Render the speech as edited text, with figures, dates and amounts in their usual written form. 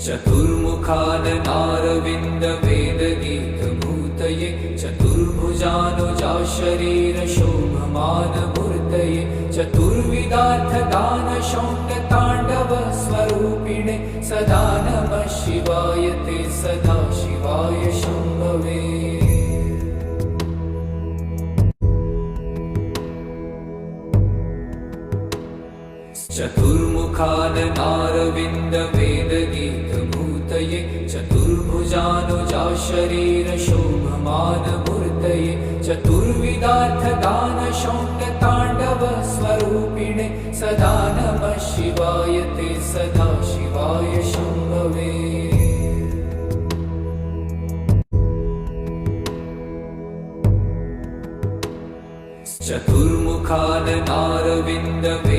चतुर्मुखाननारविन्द वेदगीतमूर्तये चतुर्भुजानुजा शरीरशोभमानमूर्तये चतुर्विधार्थदानशौण्डताण्डव स्वरूपिणे सदा नमः शिवाय ते सदा शिवाय शम्भवे। चतुर्मुखाननारविन्द वेदगीतमूर्तये चतुर्भुजानुजा शरीरशोभमानमूर्तये चतुर्विधार्थदानशौण्डताण्डव स्वरूपिणे सदा नमः शिवाय ते सदा शिवाय शम्भवे। चतुर्मुखाननारविन्द